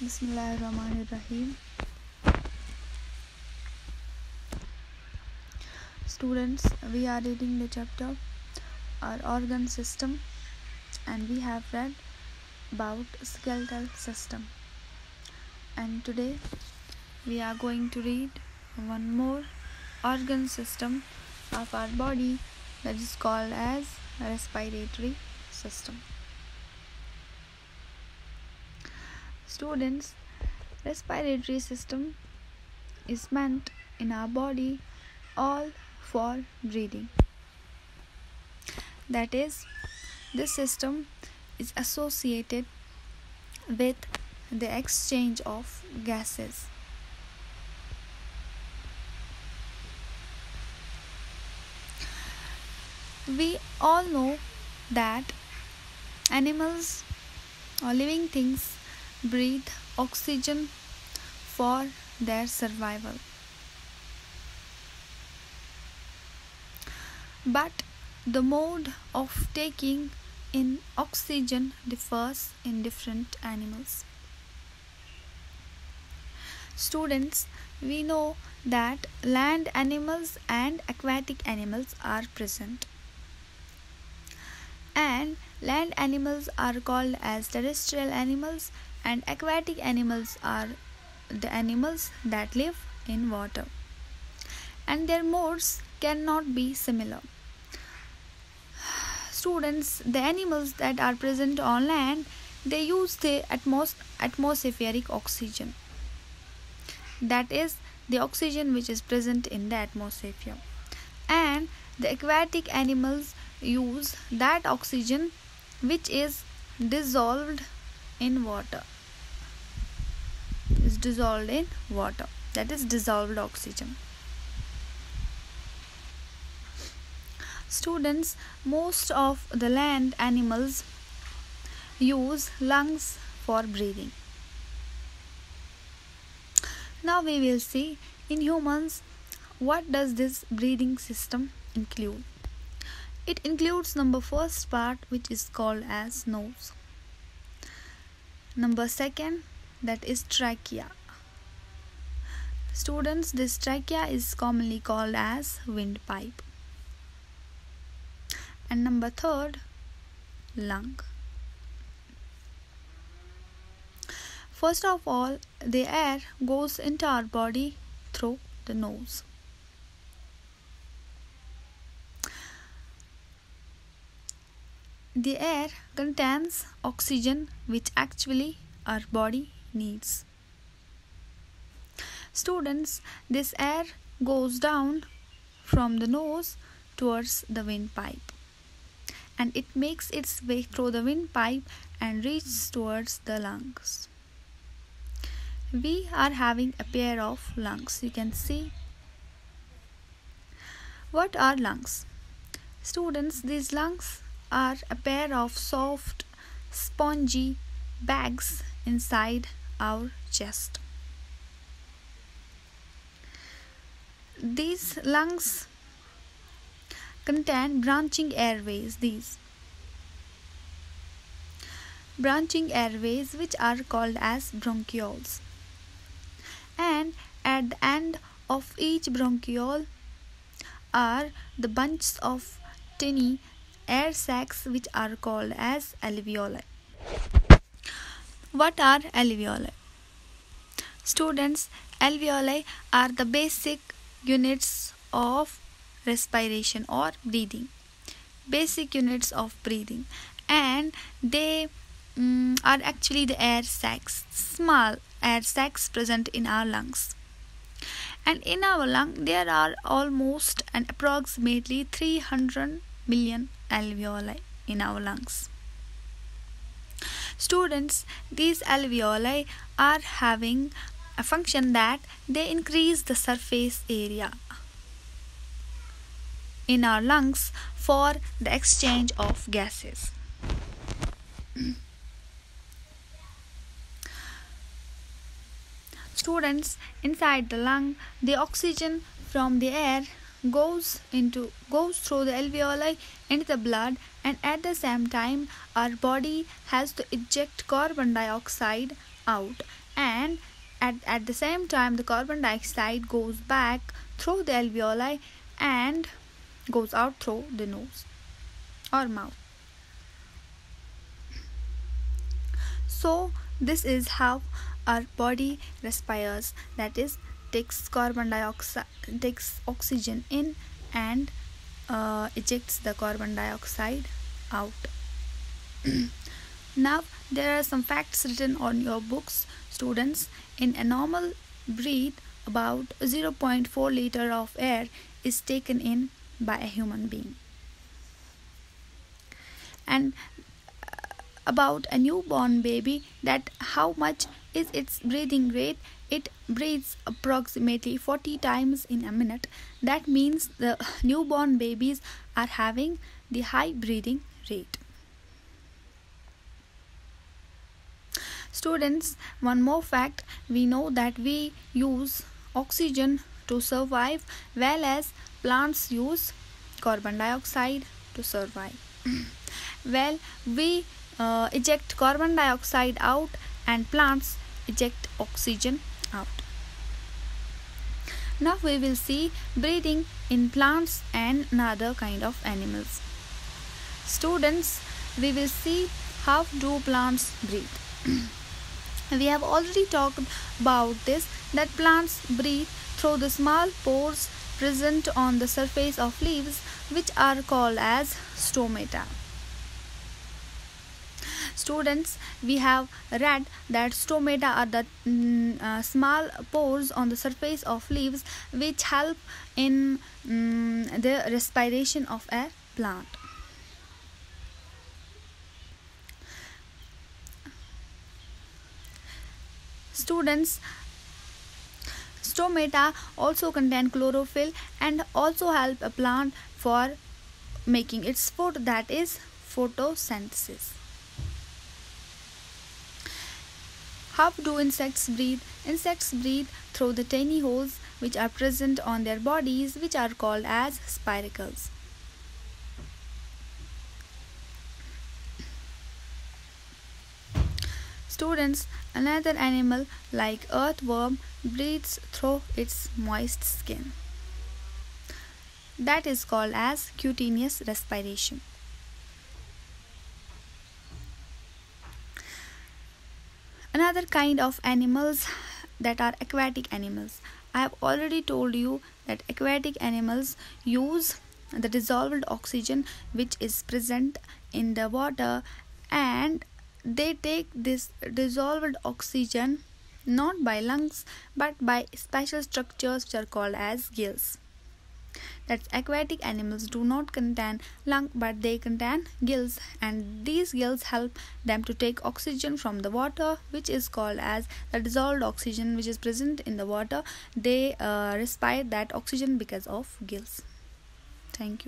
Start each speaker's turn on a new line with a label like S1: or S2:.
S1: Bismillahirrahmanirrahim. Students, we are reading the chapter our organ system, and we have read about skeletal system, and today we are going to read one more organ system of our body, that is called as respiratory system. Students, respiratory system is meant in our body all for breathing. That is, this system is associated with the exchange of gases. We all know that animals or living things breathe oxygen for their survival. But the mode of taking in oxygen differs in different animals. Students, we know that land animals and aquatic animals are present. And land animals are called as terrestrial animals, and aquatic animals are the animals that live in water. And their modes cannot be similar. Students, the animals that are present on land, they use the atmospheric oxygen. That is the oxygen which is present in the atmosphere. And the aquatic animals use that oxygen which is dissolved in water. Is dissolved in water. That is dissolved oxygen. Students, most of the land animals use lungs for breathing. Now we will see in humans what does this breathing system include. It includes number first part, which is called as nose. Number second, that is trachea. Students, this trachea is commonly called as windpipe. And number third, lung. First of all, the air goes into our body through the nose. The air contains oxygen which actually our body needs. Students, this air goes down from the nose towards the windpipe, and it makes its way through the windpipe and reaches towards the lungs. We are having a pair of lungs. You can see. What are lungs? Students, these lungs are a pair of soft, spongy bags inside our chest. These lungs contain branching airways. These branching airways, which are called as bronchioles. And at the end of each bronchiole are the bunches of tiny air sacs which are called as alveoli. What are alveoli? Students, alveoli are the basic units of respiration or breathing. Basic units of breathing, and they are actually the air sacs, small air sacs present in our lungs. And in our lung there are almost and approximately 300 million alveoli in our lungs. Students, these alveoli are having a function that they increase the surface area in our lungs for the exchange of gases. Students, inside the lung, the oxygen from the air goes through the alveoli into the blood, and at the same time our body has to eject carbon dioxide out, and at the same time the carbon dioxide goes back through the alveoli and goes out through the nose or mouth. So this is how our body respires, that is, takes oxygen in and ejects the carbon dioxide out. Now there are some facts written on your books, students. In a normal breath, about 0.4 liter of air is taken in by a human being. And about a newborn baby, that how much is its breathing rate? It breathes approximately 40 times in a minute. That means the newborn babies are having the high breathing rate. Students, one more fact, we know that we use oxygen to survive, whereas plants use carbon dioxide to survive. Well, we eject carbon dioxide out and plants eject oxygen out. Now we will see breathing in plants and another kind of animals. Students, we will see how do plants breathe. We have already talked about this, that plants breathe through the small pores present on the surface of leaves, which are called as stomata. Students, we have read that stomata are the small pores on the surface of leaves which help in the respiration of a plant. Students, stomata also contain chlorophyll and also help a plant for making its food, that is photosynthesis. How do insects breathe? Insects breathe through the tiny holes which are present on their bodies, which are called as spiracles. Students, another animal like earthworm breathes through its moist skin. That is called as cutaneous respiration. Another kind of animals that are aquatic animals. I have already told you that aquatic animals use the dissolved oxygen which is present in the water, and they take this dissolved oxygen not by lungs but by special structures which are called as gills. That aquatic animals do not contain lung but they contain gills, and these gills help them to take oxygen from the water, which is called as the dissolved oxygen which is present in the water. They respire that oxygen because of gills. Thank you.